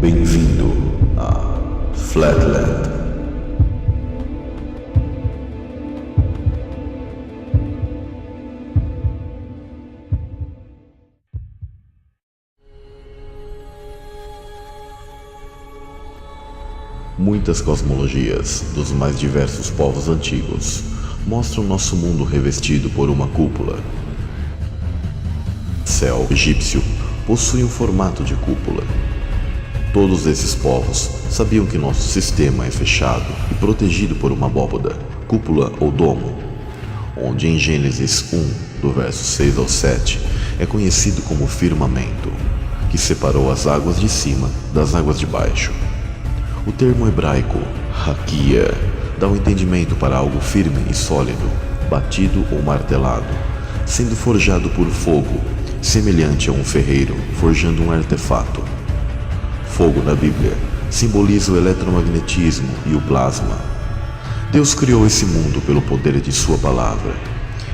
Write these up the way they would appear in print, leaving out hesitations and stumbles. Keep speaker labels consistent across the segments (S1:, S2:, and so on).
S1: Bem-vindo a Flatland. Muitas cosmologias dos mais diversos povos antigos mostram nosso mundo revestido por uma cúpula. O céu egípcio possui um formato de cúpula. Todos esses povos sabiam que nosso sistema é fechado e protegido por uma abóbada, cúpula ou domo, onde em Gênesis 1, do verso 6 ao 7, é conhecido como firmamento, que separou as águas de cima das águas de baixo. O termo hebraico, hakia, dá um entendimento para algo firme e sólido, batido ou martelado, sendo forjado por fogo, semelhante a um ferreiro forjando um artefato. Fogo na Bíblia simboliza o eletromagnetismo e o plasma. Deus criou esse mundo pelo poder de sua palavra.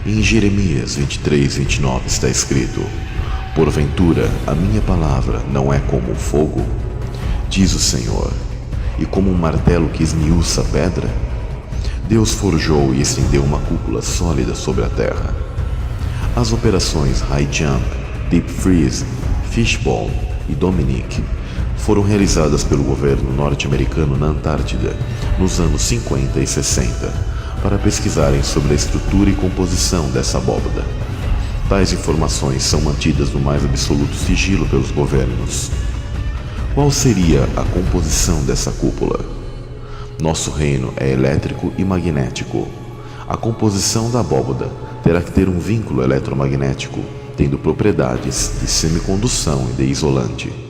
S1: Em Jeremias 23:29 está escrito: "Porventura a minha palavra não é como o fogo? Diz o Senhor, e como um martelo que esmiuça a pedra?" Deus forjou e estendeu uma cúpula sólida sobre a terra. As operações High Jump, Deep Freeze, Fishbone e Dominic foram realizadas pelo governo norte-americano na Antártida nos anos 50 e 60 para pesquisarem sobre a estrutura e composição dessa abóbada. Tais informações são mantidas no mais absoluto sigilo pelos governos. Qual seria a composição dessa cúpula? Nosso reino é elétrico e magnético. A composição da abóbada terá que ter um vínculo eletromagnético, tendo propriedades de semicondução e de isolante.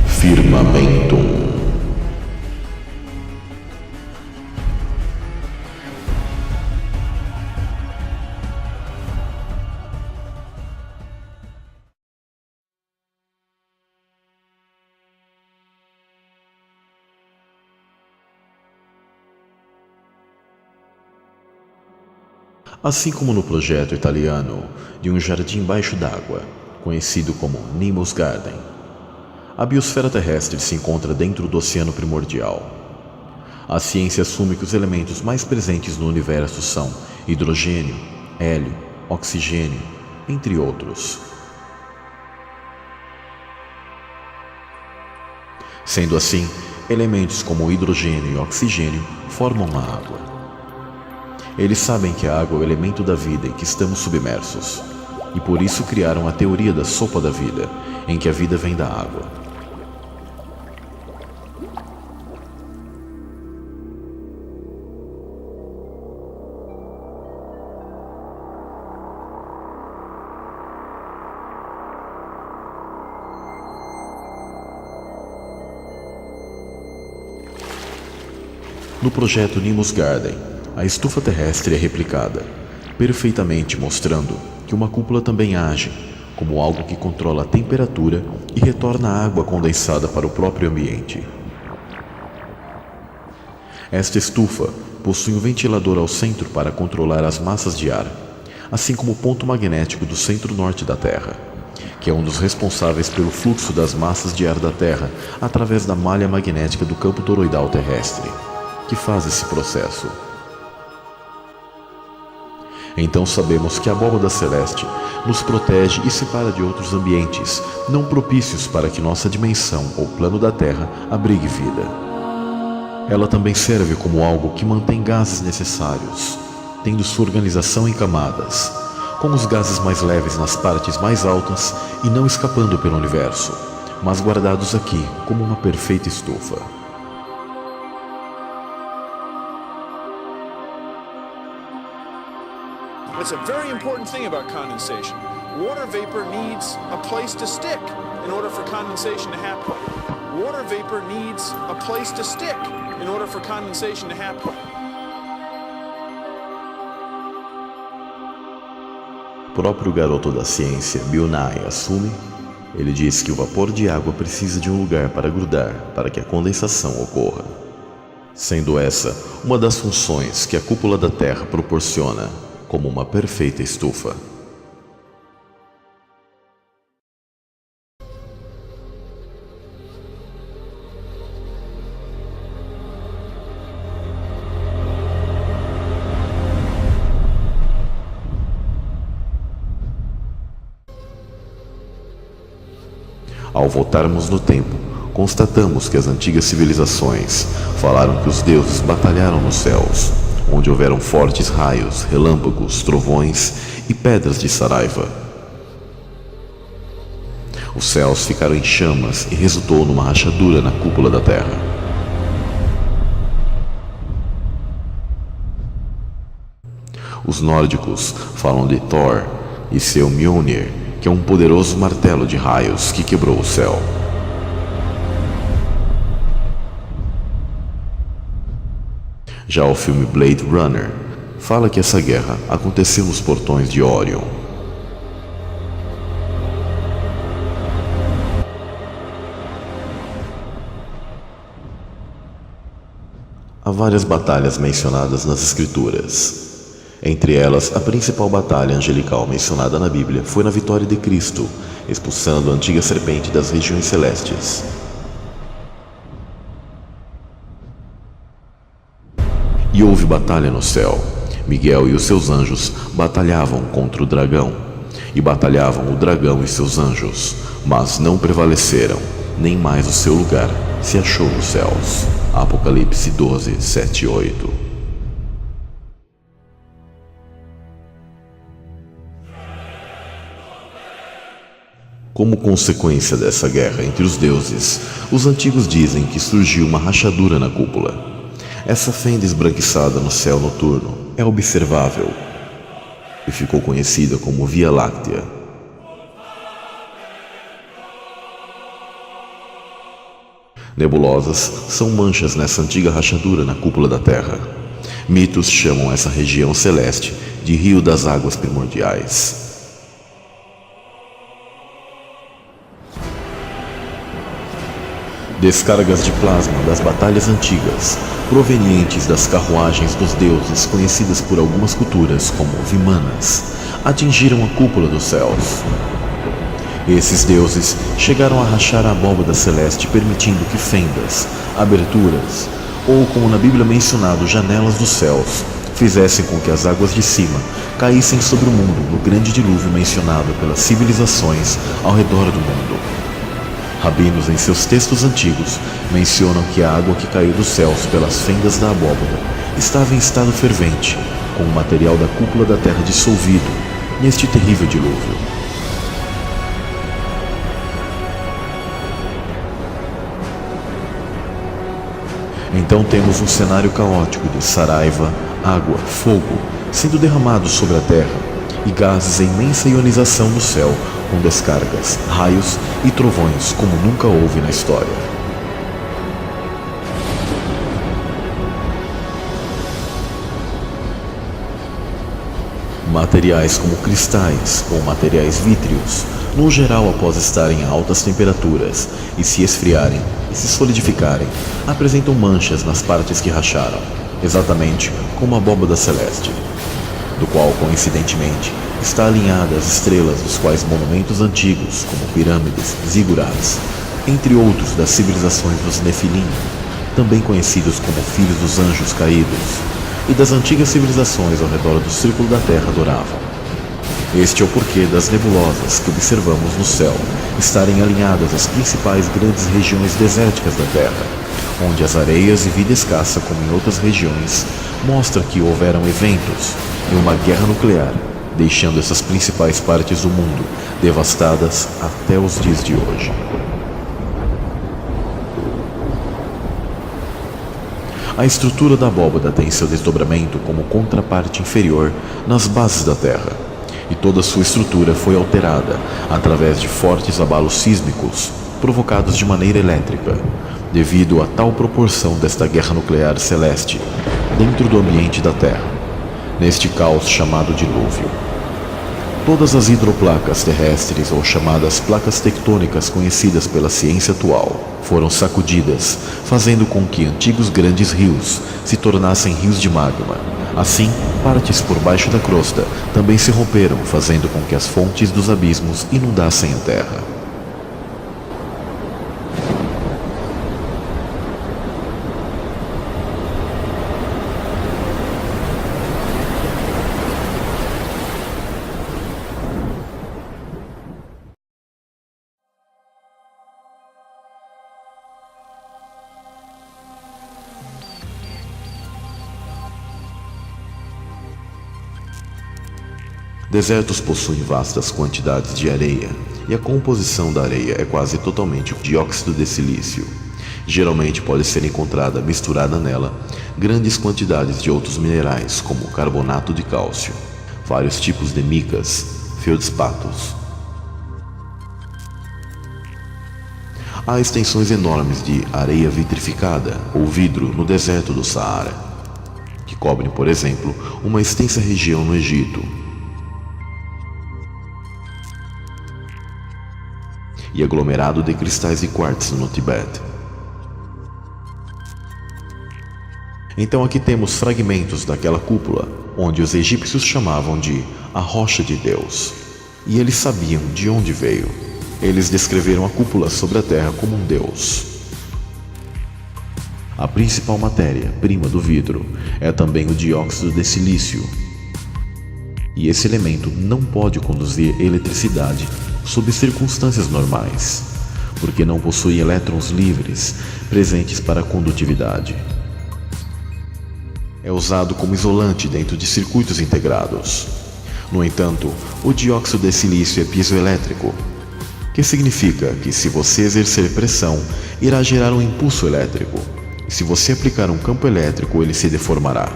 S1: Firmamentum. Assim como no projeto italiano de um jardim embaixo d'água, conhecido como Nemo's Garden, a biosfera terrestre se encontra dentro do oceano primordial. A ciência assume que os elementos mais presentes no universo são hidrogênio, hélio, oxigênio, entre outros. Sendo assim, elementos como hidrogênio e oxigênio formam a água. Eles sabem que a água é o elemento da vida em que estamos submersos, e por isso criaram a teoria da sopa da vida, em que a vida vem da água. No projeto Nemo's Garden, a estufa terrestre é replicada, perfeitamente mostrando que uma cúpula também age como algo que controla a temperatura e retorna a água condensada para o próprio ambiente. Esta estufa possui um ventilador ao centro para controlar as massas de ar, assim como o ponto magnético do centro-norte da Terra, que é um dos responsáveis pelo fluxo das massas de ar da Terra através da malha magnética do campo toroidal terrestre, que faz esse processo. Então sabemos que a abóbada celeste nos protege e separa de outros ambientes não propícios para que nossa dimensão ou plano da Terra abrigue vida. Ela também serve como algo que mantém gases necessários, tendo sua organização em camadas, com os gases mais leves nas partes mais altas e não escapando pelo universo, mas guardados aqui como uma perfeita estufa.
S2: It's a very important thing about condensation. Water vapor needs a place to stick in order for condensation to happen. Water vapor needs a place to stick in order for condensation to happen.
S1: O próprio garoto da ciência, Bill Nye, assume. Ele diz que o vapor de água precisa de um lugar para grudar para que a condensação ocorra. sendo essa uma das funções que a cúpula da Terra proporciona, como uma perfeita estufa. Ao voltarmos no tempo, constatamos que as antigas civilizações falaram que os deuses batalharam nos céus, onde houveram fortes raios, relâmpagos, trovões e pedras de Saraiva. Os céus ficaram em chamas e resultou numa rachadura na cúpula da Terra. Os nórdicos falam de Thor e seu Mjolnir, que é um poderoso martelo de raios que quebrou o céu. Já o filme Blade Runner fala que essa guerra aconteceu nos portões de Orion. Há várias batalhas mencionadas nas Escrituras. Entre elas, a principal batalha angelical mencionada na Bíblia foi na vitória de Cristo, expulsando a antiga serpente das regiões celestes. E houve batalha no céu. Miguel e os seus anjos batalhavam contra o dragão, e batalhavam o dragão e seus anjos, mas não prevaleceram, nem mais o seu lugar se achou nos céus. Apocalipse 12, 7 e 8. Como consequência dessa guerra entre os deuses, os antigos dizem que surgiu uma rachadura na cúpula. Essa fenda esbranquiçada no céu noturno é observável e ficou conhecida como Via Láctea. Nebulosas são manchas nessa antiga rachadura na cúpula da Terra. Mitos chamam essa região celeste de Rio das Águas Primordiais. Descargas de plasma das batalhas antigas, provenientes das carruagens dos deuses conhecidas por algumas culturas como Vimanas, atingiram a cúpula dos céus. Esses deuses chegaram a rachar a abóbada celeste, permitindo que fendas, aberturas, ou como na Bíblia mencionado, janelas dos céus, fizessem com que as águas de cima caíssem sobre o mundo no grande dilúvio mencionado pelas civilizações ao redor do mundo. Rabinos, em seus textos antigos, mencionam que a água que caiu dos céus pelas fendas da abóbada estava em estado fervente, com o material da cúpula da terra dissolvido neste terrível dilúvio. Então temos um cenário caótico de saraiva, água, fogo sendo derramados sobre a terra e gases em imensa ionização no céu, com descargas, raios e trovões como nunca houve na história. Materiais como cristais ou materiais vítreos, no geral após estarem a altas temperaturas e se esfriarem e se solidificarem, apresentam manchas nas partes que racharam, exatamente como a abóbada celeste, do qual, coincidentemente, está alinhada às estrelas dos quais monumentos antigos, como pirâmides, zigurats, entre outros das civilizações dos Nefilim, também conhecidos como filhos dos anjos caídos, e das antigas civilizações ao redor do círculo da Terra adoravam. Este é o porquê das nebulosas que observamos no céu estarem alinhadas às principais grandes regiões desérticas da Terra, onde as areias e vida escassa, como em outras regiões, mostra que houveram eventos e uma guerra nuclear, deixando essas principais partes do mundo devastadas até os dias de hoje. A estrutura da abóbada tem seu desdobramento como contraparte inferior nas bases da Terra, e toda sua estrutura foi alterada através de fortes abalos sísmicos provocados de maneira elétrica, devido a tal proporção desta guerra nuclear celeste dentro do ambiente da Terra, neste caos chamado dilúvio. Todas as hidroplacas terrestres, ou chamadas placas tectônicas conhecidas pela ciência atual, foram sacudidas, fazendo com que antigos grandes rios se tornassem rios de magma. Assim, partes por baixo da crosta também se romperam, fazendo com que as fontes dos abismos inundassem a Terra. Desertos possuem vastas quantidades de areia, e a composição da areia é quase totalmente dióxido de silício. Geralmente pode ser encontrada misturada nela grandes quantidades de outros minerais, como carbonato de cálcio, vários tipos de micas, feldspatos. Há extensões enormes de areia vitrificada ou vidro no deserto do Saara, que cobrem, por exemplo, uma extensa região no Egito, e aglomerado de cristais de quartzo no Tibete. Então aqui temos fragmentos daquela cúpula, onde os egípcios chamavam de a Rocha de Deus, e eles sabiam de onde veio. Eles descreveram a cúpula sobre a terra como um deus. A principal matéria-prima do vidro é também o dióxido de silício, e esse elemento não pode conduzir eletricidade sob circunstâncias normais, porque não possui elétrons livres presentes para a condutividade. É usado como isolante dentro de circuitos integrados. No entanto, o dióxido de silício é piezoelétrico, que significa que se você exercer pressão, irá gerar um impulso elétrico, e se você aplicar um campo elétrico, ele se deformará.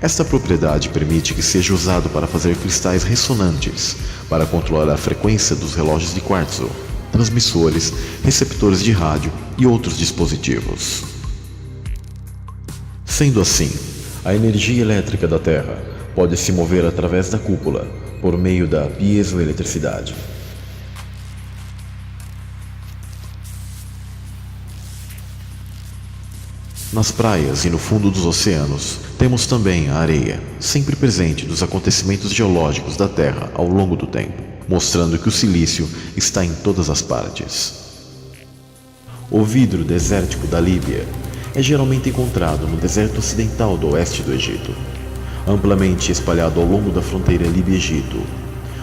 S1: Esta propriedade permite que seja usado para fazer cristais ressonantes, para controlar a frequência dos relógios de quartzo, transmissores, receptores de rádio e outros dispositivos. Sendo assim, a energia elétrica da Terra pode se mover através da cúpula por meio da piezoeletricidade. Nas praias e no fundo dos oceanos, temos também a areia, sempre presente dos acontecimentos geológicos da Terra ao longo do tempo, mostrando que o silício está em todas as partes. O vidro desértico da Líbia é geralmente encontrado no deserto ocidental do oeste do Egito, amplamente espalhado ao longo da fronteira Líbia-Egito.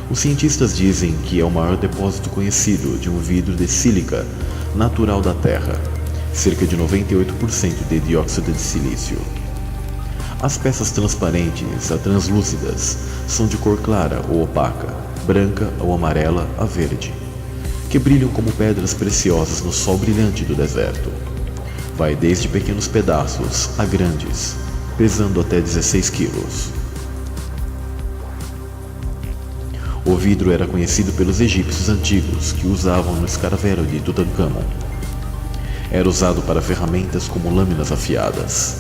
S1: Os cientistas dizem que é o maior depósito conhecido de um vidro de sílica natural da Terra, cerca de 98% de dióxido de silício. As peças transparentes a translúcidas são de cor clara ou opaca, branca ou amarela a verde, que brilham como pedras preciosas no sol brilhante do deserto. Vai desde pequenos pedaços a grandes, pesando até 16 quilos. O vidro era conhecido pelos egípcios antigos, que o usavam no escaravelho de Tutankhamon. Era usado para ferramentas como lâminas afiadas.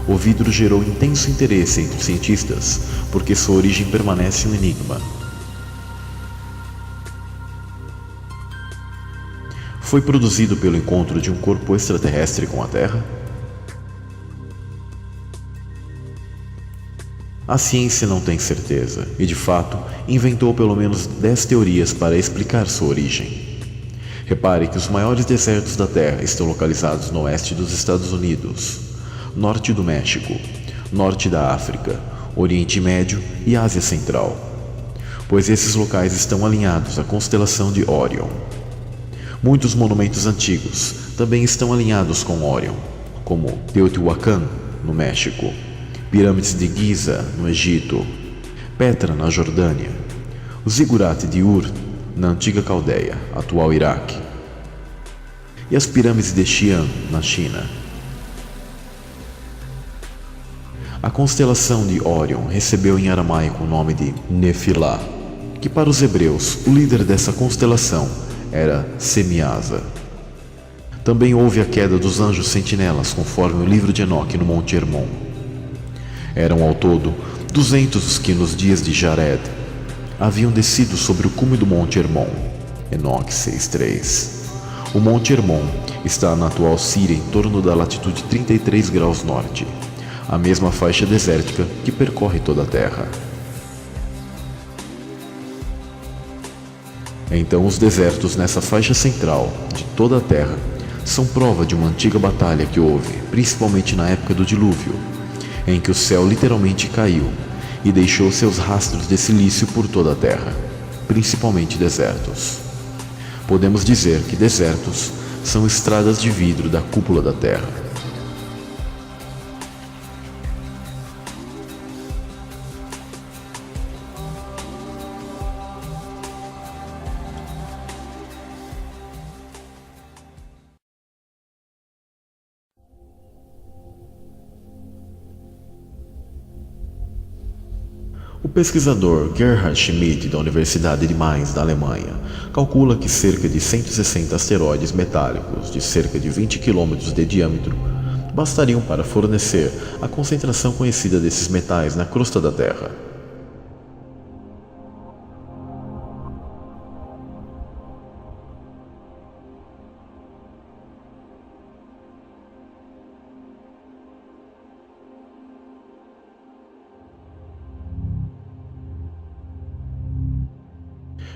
S1: O vidro gerou intenso interesse entre os cientistas, porque sua origem permanece um enigma. Foi produzido pelo encontro de um corpo extraterrestre com a Terra? A ciência não tem certeza, e de fato, inventou pelo menos 10 teorias para explicar sua origem. Repare que os maiores desertos da Terra estão localizados no oeste dos Estados Unidos, norte do México, norte da África, Oriente Médio e Ásia Central, pois esses locais estão alinhados à constelação de Órion. Muitos monumentos antigos também estão alinhados com Órion, como Teotihuacan, no México, Pirâmides de Giza, no Egito, Petra, na Jordânia, o Zigurate de Ur, na antiga Caldeia, atual Iraque, e as pirâmides de Xi'an, na China. A constelação de Órion recebeu em aramaico o nome de Nefilá, que para os hebreus o líder dessa constelação era Semiasa. Também houve a queda dos anjos sentinelas, conforme o livro de Enoque no Monte Hermon. Eram ao todo 200 os que nos dias de Jared haviam descido sobre o cume do Monte Hermon, Enoque 6:3. O Monte Hermon Está na atual Síria em torno da latitude 33 graus norte, a mesma faixa desértica que percorre toda a Terra. Então os desertos nessa faixa central de toda a Terra são prova de uma antiga batalha que houve, principalmente na época do dilúvio, em que o céu literalmente caiu e deixou seus rastros de silício por toda a Terra, principalmente desertos. Podemos dizer que desertos são estradas de vidro da cúpula da Terra. O pesquisador Gerhard Schmidt, da Universidade de Mainz, da Alemanha, calcula que cerca de 160 asteroides metálicos de cerca de 20 km de diâmetro bastariam para fornecer a concentração conhecida desses metais na crosta da Terra.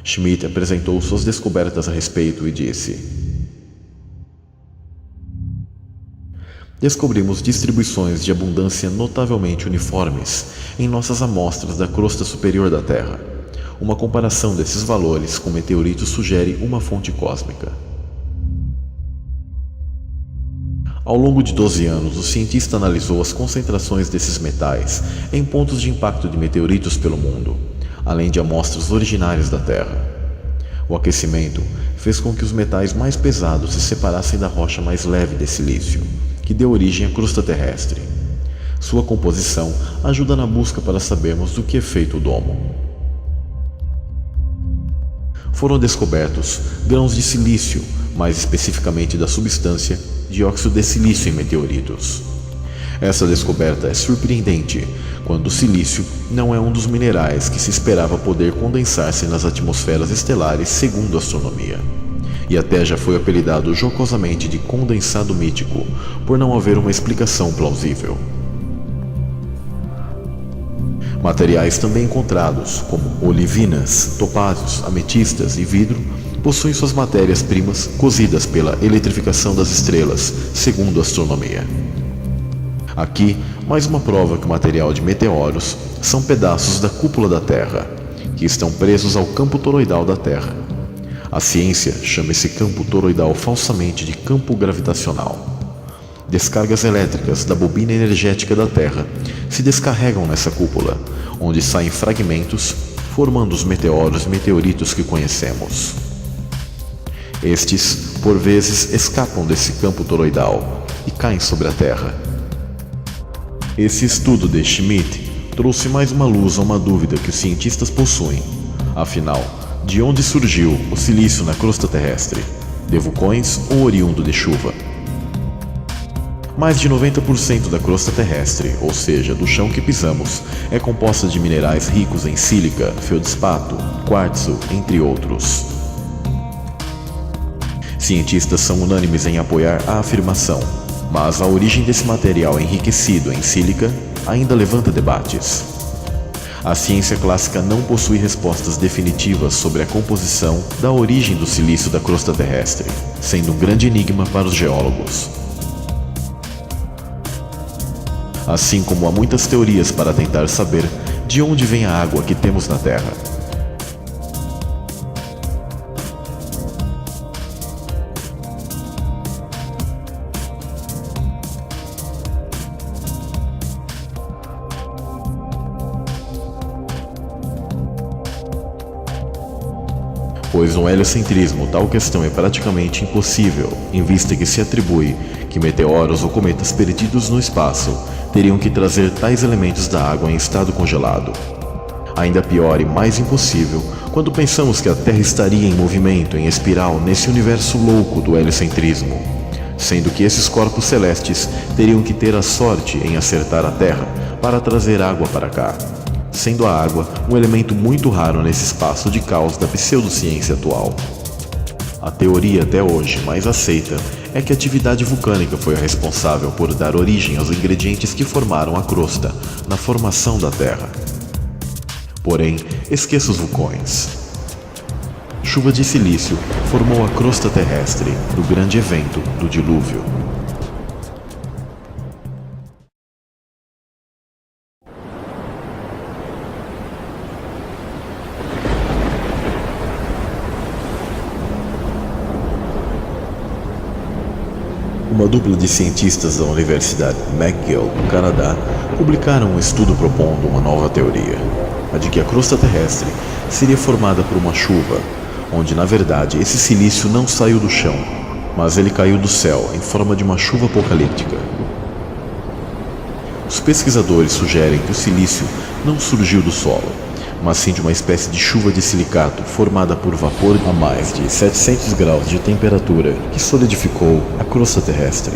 S1: Schmidt apresentou suas descobertas a respeito e disse: descobrimos distribuições de abundância notavelmente uniformes em nossas amostras da crosta superior da Terra. Uma comparação desses valores com meteoritos sugere uma fonte cósmica. Ao longo de 12 anos, o cientista analisou as concentrações desses metais em pontos de impacto de meteoritos pelo mundo, além de amostras originárias da Terra. O aquecimento fez com que os metais mais pesados se separassem da rocha mais leve de silício, que deu origem à crosta terrestre. Sua composição ajuda na busca para sabermos do que é feito o domo. Foram descobertos grãos de silício, mais especificamente da substância dióxido de silício em meteoritos. Essa descoberta é surpreendente, quando o silício não é um dos minerais que se esperava poder condensar-se nas atmosferas estelares segundo a astronomia, e até já foi apelidado jocosamente de condensado mítico, por não haver uma explicação plausível. Materiais também encontrados, como olivinas, topázios, ametistas e vidro, possuem suas matérias-primas cozidas pela eletrificação das estrelas, segundo a astronomia. Aqui, mais uma prova que o material de meteoros são pedaços da cúpula da Terra, que estão presos ao campo toroidal da Terra. A ciência chama esse campo toroidal falsamente de campo gravitacional. Descargas elétricas da bobina energética da Terra se descarregam nessa cúpula, onde saem fragmentos, formando os meteoros e meteoritos que conhecemos. Estes, por vezes, escapam desse campo toroidal e caem sobre a Terra. Esse estudo de Schmidt trouxe mais uma luz a uma dúvida que os cientistas possuem. Afinal, de onde surgiu o silício na crosta terrestre? De vulcões ou oriundo de chuva? Mais de 90% da crosta terrestre, ou seja, do chão que pisamos, é composta de minerais ricos em sílica, feldspato, quartzo, entre outros. Cientistas são unânimes em apoiar a afirmação, mas a origem desse material enriquecido em sílica ainda levanta debates. A ciência clássica não possui respostas definitivas sobre a composição da origem do silício da crosta terrestre, sendo um grande enigma para os geólogos. Assim como há muitas teorias para tentar saber de onde vem a água que temos na Terra. Pois no heliocentrismo tal questão é praticamente impossível, em vista que se atribui que meteoros ou cometas perdidos no espaço teriam que trazer tais elementos da água em estado congelado. Ainda pior e mais impossível quando pensamos que a Terra estaria em movimento, em espiral, nesse universo louco do heliocentrismo, sendo que esses corpos celestes teriam que ter a sorte em acertar a Terra para trazer água para cá, sendo a água um elemento muito raro nesse espaço de caos da pseudociência atual. A teoria até hoje mais aceita é que a atividade vulcânica foi a responsável por dar origem aos ingredientes que formaram a crosta na formação da Terra. Porém, esqueça os vulcões. Chuva de silício formou a crosta terrestre no grande evento do dilúvio. Uma dupla de cientistas da Universidade McGill, no Canadá, publicaram um estudo propondo uma nova teoria, a de que a crosta terrestre seria formada por uma chuva, onde na verdade esse silício não saiu do chão, mas ele caiu do céu em forma de uma chuva apocalíptica. Os pesquisadores sugerem que o silício não surgiu do solo, mas sim de uma espécie de chuva de silicato formada por vapor a mais de 700 graus de temperatura que solidificou a crosta terrestre.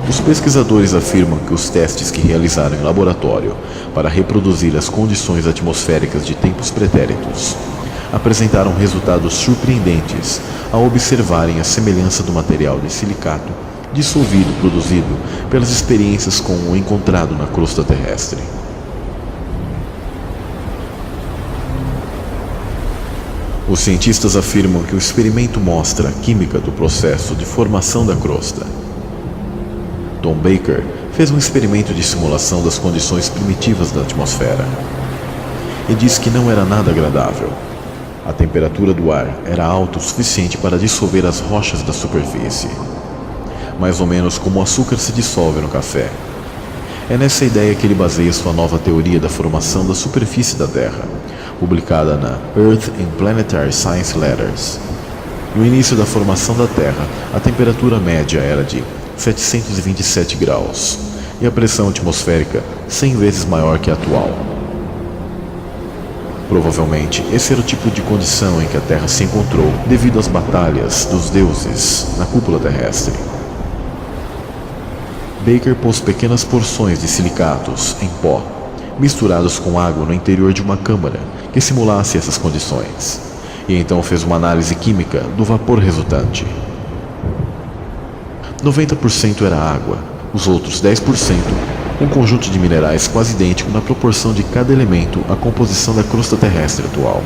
S1: Os pesquisadores afirmam que os testes que realizaram em laboratório para reproduzir as condições atmosféricas de tempos pretéritos apresentaram resultados surpreendentes ao observarem a semelhança do material de silicato dissolvido produzido pelas experiências com o encontrado na crosta terrestre. Os cientistas afirmam que o experimento mostra a química do processo de formação da crosta. Tom Baker fez um experimento de simulação das condições primitivas da atmosfera e disse que não era nada agradável. A temperatura do ar era alta o suficiente para dissolver as rochas da superfície, mais ou menos como o açúcar se dissolve no café. É nessa ideia que ele baseia sua nova teoria da formação da superfície da Terra, publicada na Earth in Planetary Science Letters. No início da formação da Terra, a temperatura média era de 727 graus e a pressão atmosférica 100 vezes maior que a atual. Provavelmente, esse era o tipo de condição em que a Terra se encontrou devido às batalhas dos deuses na cúpula terrestre. Baker pôs pequenas porções de silicatos em pó, misturados com água no interior de uma câmara que simulasse essas condições, e então fez uma análise química do vapor resultante. 90% era água, os outros 10% um conjunto de minerais quase idêntico na proporção de cada elemento à composição da crosta terrestre atual.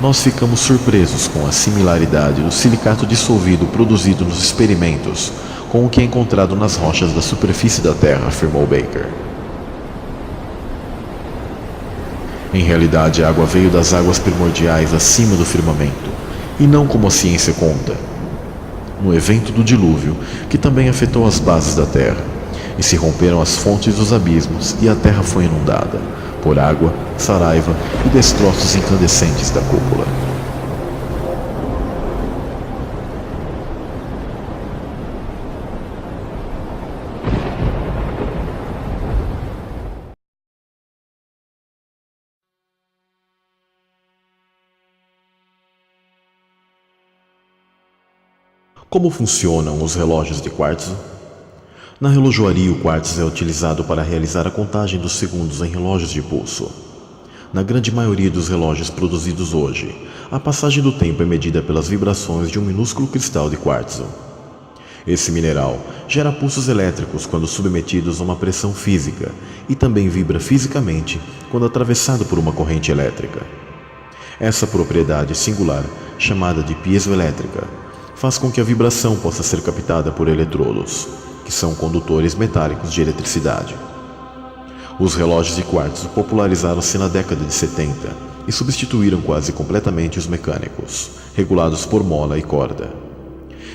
S1: Nós ficamos surpresos com a similaridade do silicato dissolvido produzido nos experimentos com o que é encontrado nas rochas da superfície da Terra, afirmou Baker. Em realidade, a água veio das águas primordiais acima do firmamento, e não como a ciência conta. No evento do dilúvio, que também afetou as bases da Terra, e se romperam as fontes dos abismos, e a Terra foi inundada por água, saraiva e destroços incandescentes da cúpula. Como funcionam os relógios de quartzo? Na relojoaria, o quartzo é utilizado para realizar a contagem dos segundos em relógios de pulso. Na grande maioria dos relógios produzidos hoje, a passagem do tempo é medida pelas vibrações de um minúsculo cristal de quartzo. Esse mineral gera pulsos elétricos quando submetidos a uma pressão física e também vibra fisicamente quando atravessado por uma corrente elétrica. Essa propriedade singular, chamada de piezoelétrica, faz com que a vibração possa ser captada por eletrodos, que são condutores metálicos de eletricidade. Os relógios de quartzo popularizaram-se na década de 70 e substituíram quase completamente os mecânicos, regulados por mola e corda.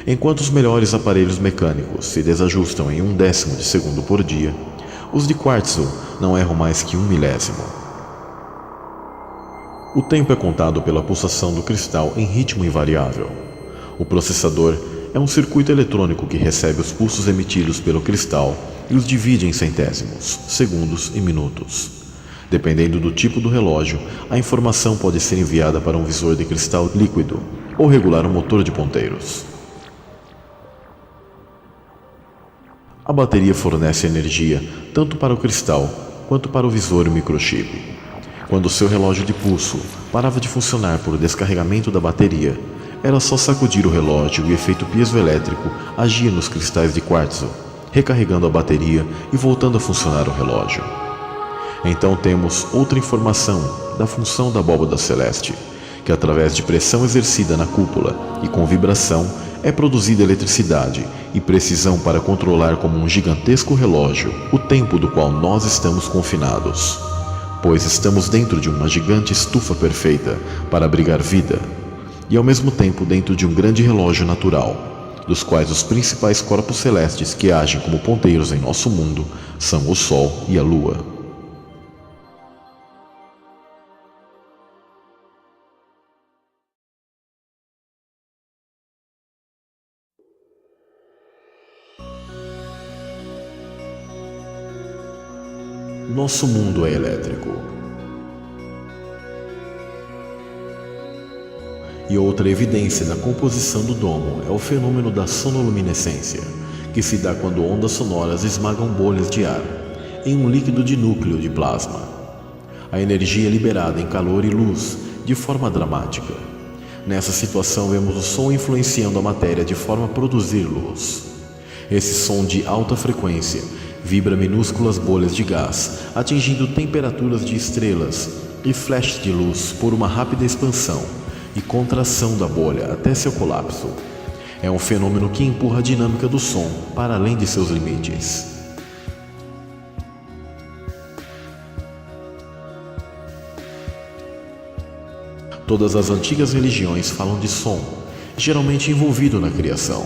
S1: Enquanto os melhores aparelhos mecânicos se desajustam em 1/10 de segundo por dia, os de quartzo não erram mais que 1/1000. O tempo é contado pela pulsação do cristal em ritmo invariável. O processador é um circuito eletrônico que recebe os pulsos emitidos pelo cristal e os divide em centésimos, segundos e minutos. Dependendo do tipo do relógio, a informação pode ser enviada para um visor de cristal líquido ou regular um motor de ponteiros. A bateria fornece energia tanto para o cristal quanto para o visor e o microchip. Quando seu relógio de pulso parava de funcionar por descarregamento da bateria, era só sacudir o relógio e o efeito piezoelétrico agia nos cristais de quartzo, recarregando a bateria e voltando a funcionar o relógio. Então temos outra informação da função da abóbada celeste, que através de pressão exercida na cúpula e com vibração é produzida eletricidade e precisão para controlar como um gigantesco relógio o tempo do qual nós estamos confinados, pois estamos dentro de uma gigante estufa perfeita para abrigar vida e ao mesmo tempo dentro de um grande relógio natural, dos quais os principais corpos celestes que agem como ponteiros em nosso mundo são o Sol e a Lua. Nosso mundo é elétrico. E outra evidência da composição do domo é o fenômeno da sonoluminescência, que se dá quando ondas sonoras esmagam bolhas de ar em um líquido de núcleo de plasma. A energia é liberada em calor e luz de forma dramática. Nessa situação vemos o som influenciando a matéria de forma a produzir luz. Esse som de alta frequência vibra minúsculas bolhas de gás, atingindo temperaturas de estrelas e flashes de luz por uma rápida expansão e contração da bolha até seu colapso. É um fenômeno que empurra a dinâmica do som para além de seus limites. Todas as antigas religiões falam de som, geralmente envolvido na criação.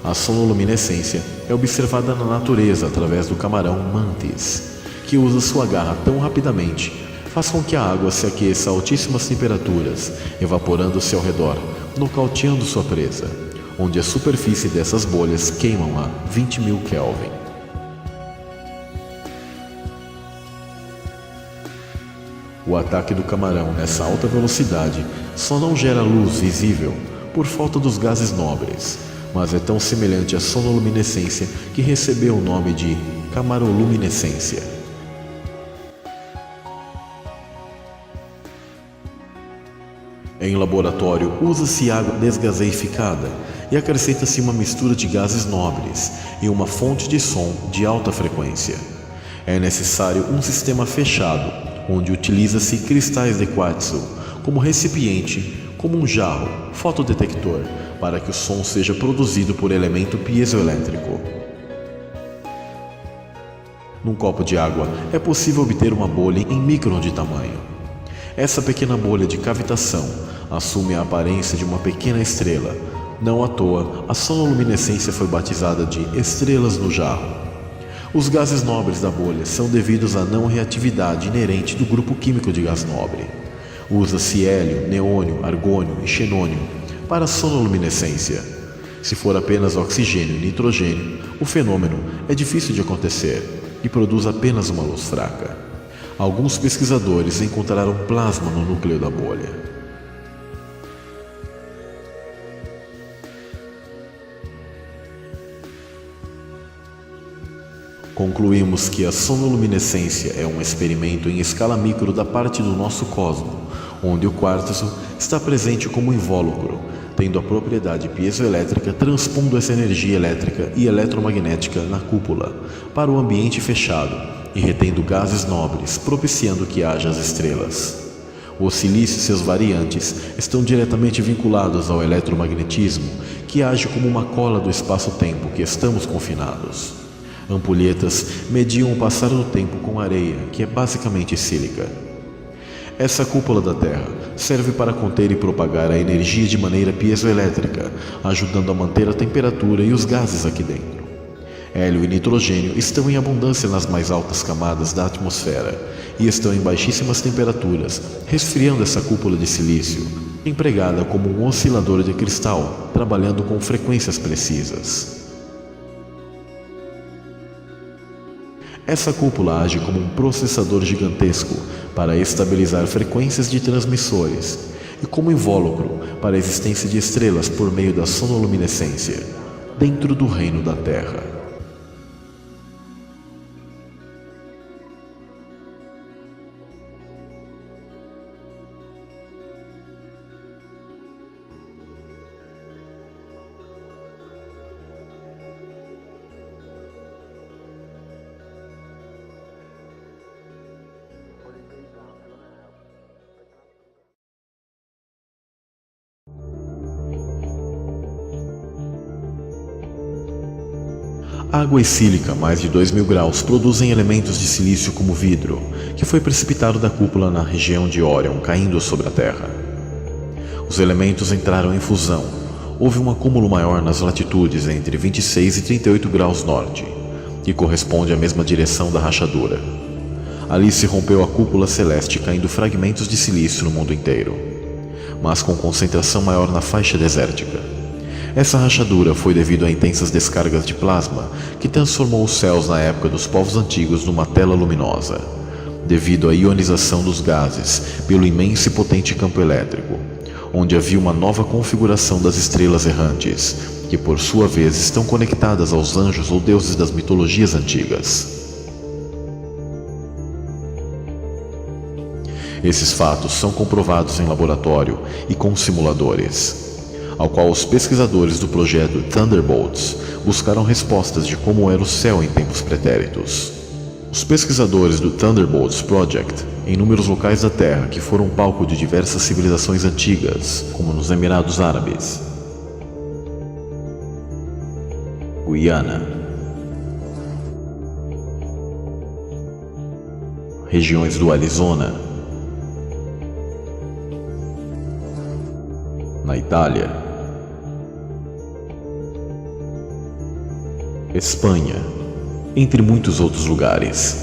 S1: A sonoluminescência é observada na natureza através do camarão mantis, que usa sua garra tão rapidamente, faz com que a água se aqueça a altíssimas temperaturas, evaporando-se ao redor, nocauteando sua presa, onde a superfície dessas bolhas queimam a 20.000 Kelvin. O ataque do camarão nessa alta velocidade só não gera luz visível por falta dos gases nobres, mas é tão semelhante à sonoluminescência que recebeu o nome de camaroluminescência. Em laboratório, usa-se água desgaseificada e acrescenta-se uma mistura de gases nobres e uma fonte de som de alta frequência. É necessário um sistema fechado, onde utiliza-se cristais de quartzo como recipiente, como um jarro, fotodetector, para que o som seja produzido por elemento piezoelétrico. Num copo de água é possível obter uma bolha em micron de tamanho. Essa pequena bolha de cavitação assume a aparência de uma pequena estrela. Não à toa, a sonoluminescência foi batizada de estrelas no jarro. Os gases nobres da bolha são devidos à não reatividade inerente do grupo químico de gás nobre. Usa-se hélio, neônio, argônio e xenônio para a sonoluminescência. Se for apenas oxigênio e nitrogênio, o fenômeno é difícil de acontecer e produz apenas uma luz fraca. Alguns pesquisadores encontraram plasma no núcleo da bolha. Concluímos que a sonoluminescência é um experimento em escala micro da parte do nosso cosmo, onde o quartzo está presente como invólucro, tendo a propriedade piezoelétrica transpondo essa energia elétrica e eletromagnética na cúpula para o ambiente fechado e retendo gases nobres, propiciando que haja as estrelas. O silício e seus variantes estão diretamente vinculados ao eletromagnetismo, que age como uma cola do espaço-tempo que estamos confinados. Ampulhetas mediam o passar do tempo com areia, que é basicamente sílica. Essa cúpula da Terra serve para conter e propagar a energia de maneira piezoelétrica, ajudando a manter a temperatura e os gases aqui dentro. Hélio e nitrogênio estão em abundância nas mais altas camadas da atmosfera e estão em baixíssimas temperaturas, resfriando essa cúpula de silício, empregada como um oscilador de cristal, trabalhando com frequências precisas. Essa cúpula age como um processador gigantesco para estabilizar frequências de transmissores e como invólucro para a existência de estrelas por meio da sonoluminescência, dentro do reino da Terra. Água e sílica, mais de 2000 graus, produzem elementos de silício como vidro, que foi precipitado da cúpula na região de Orion, caindo sobre a Terra. Os elementos entraram em fusão. Houve um acúmulo maior nas latitudes entre 26 e 38 graus norte, que corresponde à mesma direção da rachadura. Ali se rompeu a cúpula celeste, caindo fragmentos de silício no mundo inteiro, mas com concentração maior na faixa desértica. Essa rachadura foi devido a intensas descargas de plasma que transformou os céus na época dos povos antigos numa tela luminosa, devido à ionização dos gases pelo imenso e potente campo elétrico, onde havia uma nova configuração das estrelas errantes, que por sua vez estão conectadas aos anjos ou deuses das mitologias antigas. Esses fatos são comprovados em laboratório e com simuladores, ao qual os pesquisadores do projeto Thunderbolts buscaram respostas de como era o céu em tempos pretéritos. Os pesquisadores do Thunderbolts Project, em inúmeros locais da Terra que foram palco de diversas civilizações antigas, como nos Emirados Árabes, Guiana, regiões do Arizona, na Itália, Espanha, entre muitos outros lugares.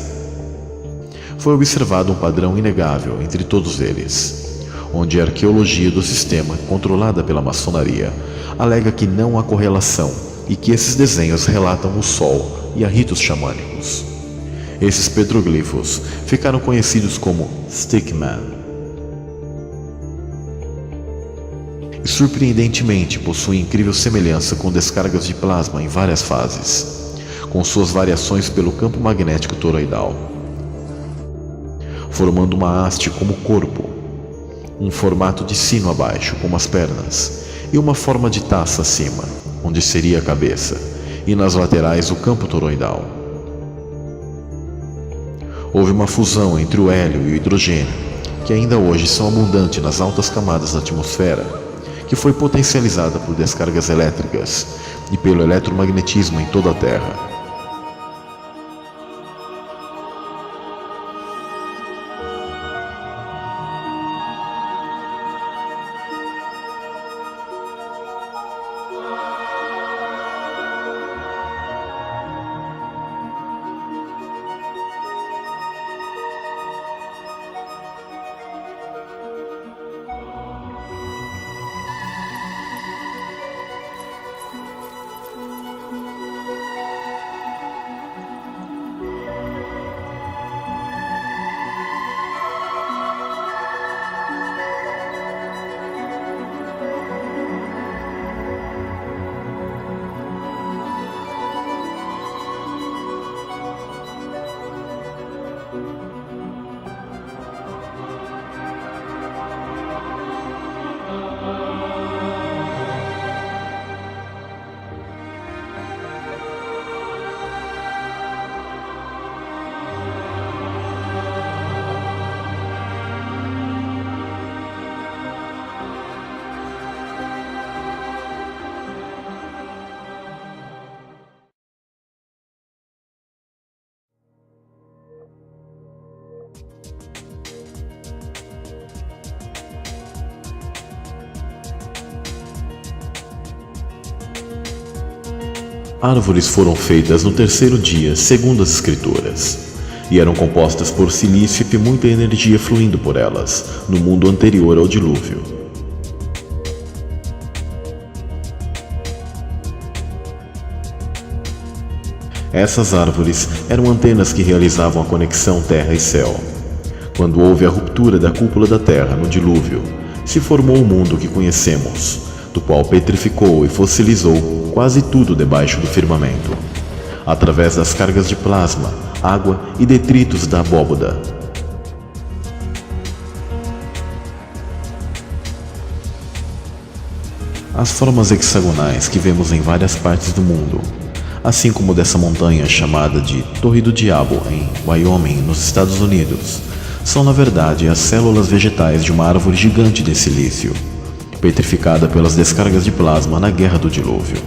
S1: Foi observado um padrão inegável entre todos eles, onde a arqueologia do sistema, controlada pela maçonaria, alega que não há correlação e que esses desenhos relatam o Sol e a ritos xamânicos. Esses petroglifos ficaram conhecidos como Stickman. E surpreendentemente possuem incrível semelhança com descargas de plasma em várias fases, com suas variações pelo campo magnético toroidal, formando uma haste como corpo, um formato de sino abaixo, como as pernas, e uma forma de taça acima, onde seria a cabeça, e nas laterais o campo toroidal. Houve uma fusão entre o hélio e o hidrogênio, que ainda hoje são abundantes nas altas camadas da atmosfera, que foi potencializada por descargas elétricas e pelo eletromagnetismo em toda a Terra. Árvores foram feitas no terceiro dia, segundo as Escrituras, e eram compostas por silício e muita energia fluindo por elas, no mundo anterior ao dilúvio. Essas árvores eram antenas que realizavam a conexão terra e céu. Quando houve a ruptura da cúpula da Terra no dilúvio, se formou o mundo que conhecemos, do qual petrificou e fossilizou quase tudo debaixo do firmamento, através das cargas de plasma, água e detritos da abóboda. As formas hexagonais que vemos em várias partes do mundo, assim como dessa montanha chamada de Torre do Diabo em Wyoming, nos Estados Unidos, são na verdade as células vegetais de uma árvore gigante de silício, petrificada pelas descargas de plasma na Guerra do Dilúvio.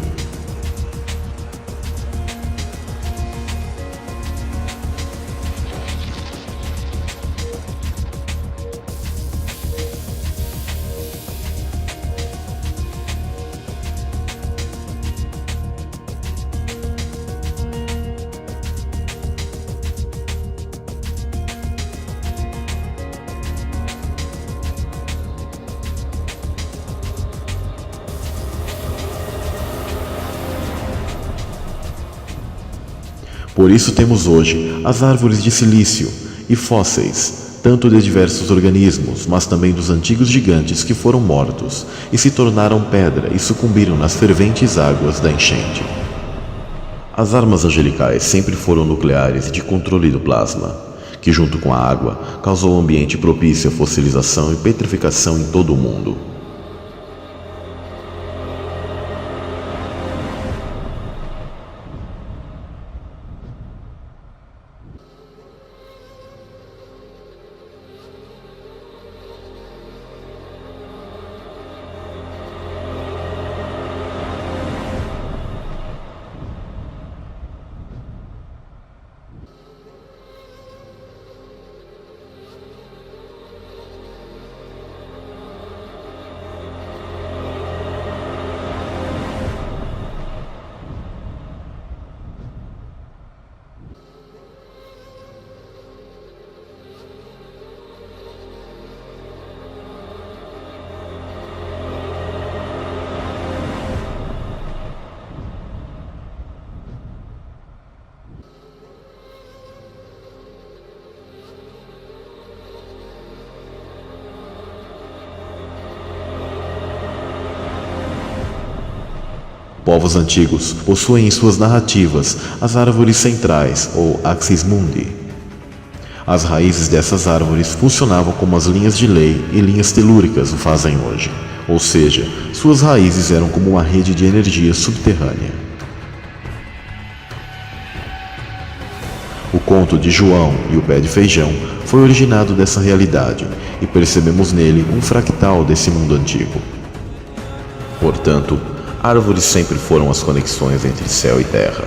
S1: Por isso temos hoje as árvores de silício e fósseis, tanto de diversos organismos, mas também dos antigos gigantes que foram mortos e se tornaram pedra e sucumbiram nas ferventes águas da enchente. As armas angelicais sempre foram nucleares e de controle do plasma, que junto com a água causou um ambiente propício à fossilização e petrificação em todo o mundo. Povos antigos possuem em suas narrativas as árvores centrais, ou axis mundi. As raízes dessas árvores funcionavam como as linhas de lei e linhas telúricas o fazem hoje, ou seja, suas raízes eram como uma rede de energia subterrânea. O conto de João e o pé de feijão foi originado dessa realidade e percebemos nele um fractal desse mundo antigo. Portanto, árvores sempre foram as conexões entre céu e terra.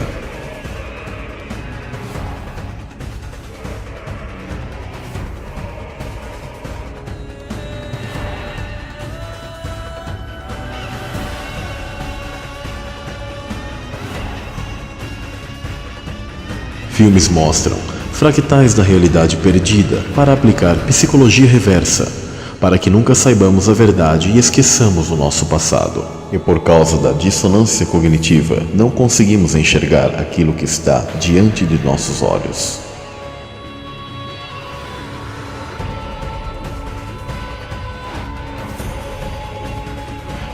S1: Filmes mostram fractais da realidade perdida para aplicar psicologia reversa, para que nunca saibamos a verdade e esqueçamos o nosso passado. E por causa da dissonância cognitiva, não conseguimos enxergar aquilo que está diante de nossos olhos.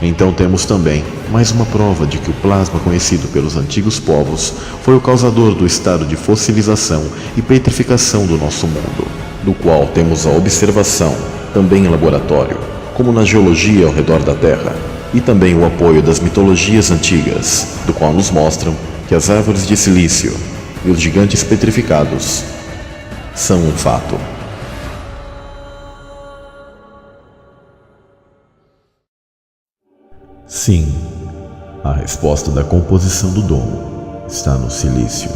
S1: Então temos também mais uma prova de que o plasma conhecido pelos antigos povos foi o causador do estado de fossilização e petrificação do nosso mundo, do qual temos a observação, também em laboratório, como na geologia ao redor da Terra, e também o apoio das mitologias antigas, do qual nos mostram que as árvores de silício e os gigantes petrificados são um fato. Sim, a resposta da composição do domo está no silício.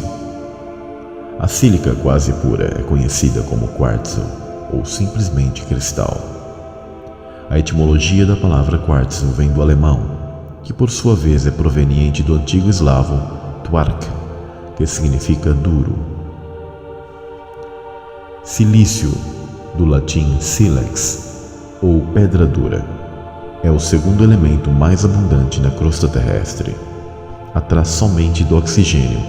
S1: A sílica quase pura é conhecida como quartzo ou simplesmente cristal. A etimologia da palavra quartzo vem do alemão, que por sua vez é proveniente do antigo eslavo twark, que significa duro. Silício, do latim silex, ou pedra dura, é o segundo elemento mais abundante na crosta terrestre, atrás somente do oxigênio,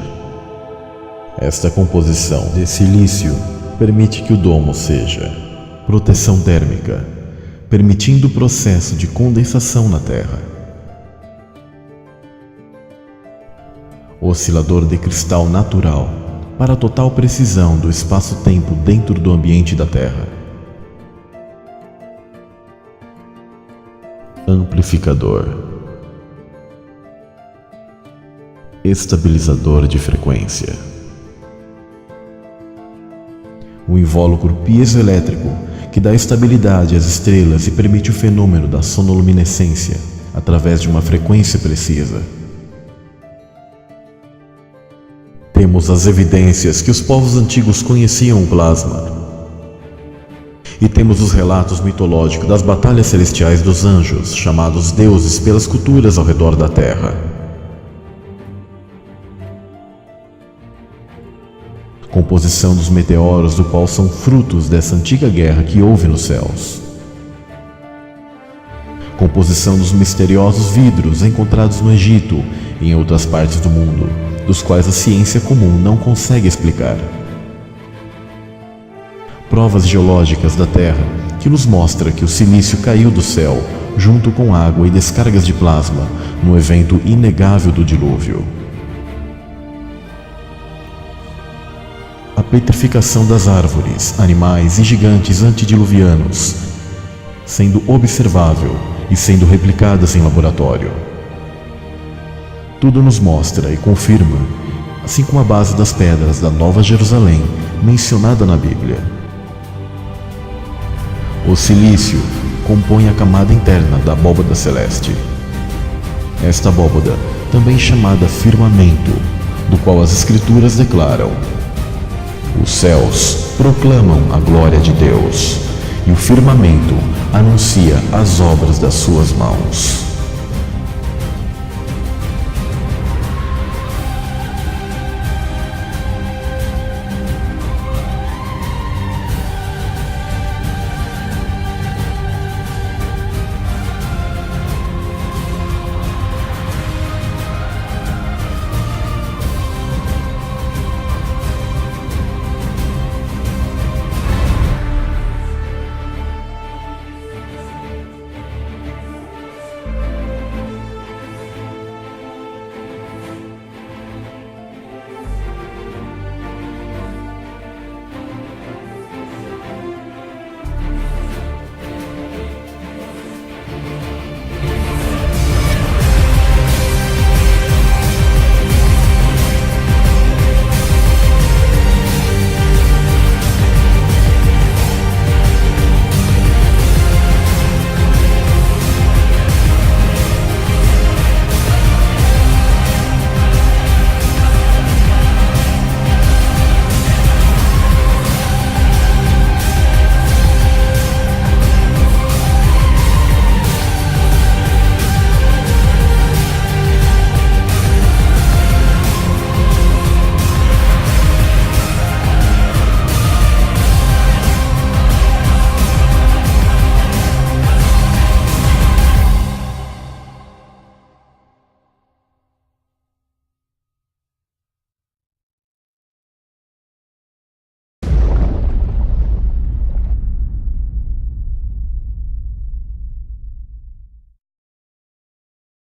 S1: Esta composição de silício permite que o domo seja proteção térmica, permitindo o processo de condensação na Terra. Oscilador de cristal natural para total precisão do espaço-tempo dentro do ambiente da Terra. Amplificador. Estabilizador de frequência. Um invólucro piezoelétrico que dá estabilidade às estrelas e permite o fenômeno da sonoluminescência através de uma frequência precisa. Temos as evidências que os povos antigos conheciam o plasma. E temos os relatos mitológicos das batalhas celestiais dos anjos, chamados deuses pelas culturas ao redor da Terra. Composição dos meteoros, do qual são frutos dessa antiga guerra que houve nos céus. Composição dos misteriosos vidros encontrados no Egito e em outras partes do mundo, dos quais a ciência comum não consegue explicar. Provas geológicas da Terra que nos mostra que o silício caiu do céu junto com água e descargas de plasma no evento inegável do dilúvio. A petrificação das árvores, animais e gigantes antediluvianos, sendo observável e sendo replicadas em laboratório. Tudo nos mostra e confirma, assim como a base das pedras da Nova Jerusalém mencionada na Bíblia. O silício compõe a camada interna da abóbada celeste. Esta abóbada, também chamada firmamento, do qual as Escrituras declaram: os céus proclamam a glória de Deus, e o firmamento anuncia as obras das suas mãos.